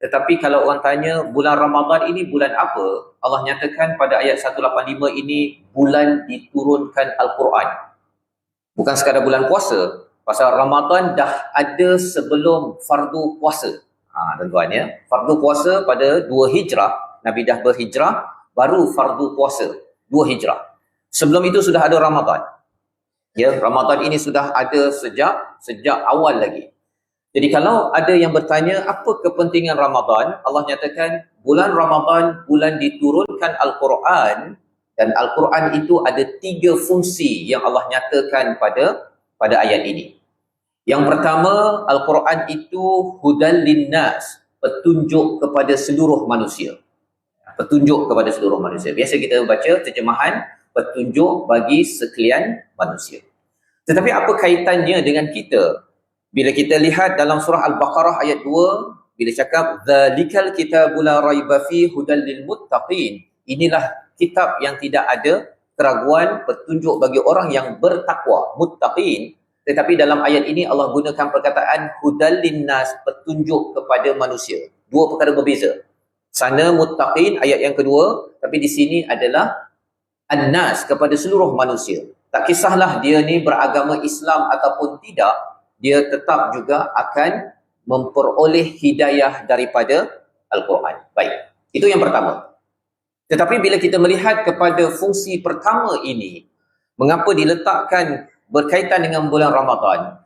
Tetapi kalau orang tanya bulan Ramadan ini bulan apa? Allah nyatakan pada ayat 185 ini bulan diturunkan Al-Quran. Bukan sekadar bulan puasa. Pasal Ramadan dah ada sebelum fardu puasa. Tuan-tuan ya. Fardu puasa pada 2 Hijrah, Nabi dah berhijrah, baru fardu puasa 2 Hijrah. Sebelum itu sudah ada Ramadan. Ya, Ramadan ini sudah ada sejak awal lagi. Jadi kalau ada yang bertanya apa kepentingan Ramadan, Allah nyatakan bulan Ramadan bulan diturunkan Al-Quran, dan Al-Quran itu ada 3 fungsi yang Allah nyatakan pada ayat ini. Yang pertama, Al-Quran itu hudan linnas, petunjuk kepada seluruh manusia. Petunjuk kepada seluruh manusia. Biasa kita baca terjemahan petunjuk bagi sekalian manusia. Tetapi apa kaitannya dengan kita? Bila kita lihat dalam surah Al-Baqarah ayat 2, bila cakap dzalikal kitabul la raiba fi hudal lil muttaqin, inilah kitab yang tidak ada keraguan, petunjuk bagi orang yang bertakwa, muttaqin. Tetapi dalam ayat ini Allah gunakan perkataan hudal linnas, petunjuk kepada manusia. Dua perkara berbeza. Sana muttaqin ayat yang kedua, tapi di sini adalah annas, kepada seluruh manusia. Tak kisahlah dia ni beragama Islam ataupun tidak, dia tetap juga akan memperoleh hidayah daripada Al-Quran. Baik, itu yang pertama. Tetapi bila kita melihat kepada fungsi pertama ini, mengapa diletakkan berkaitan dengan bulan Ramadan?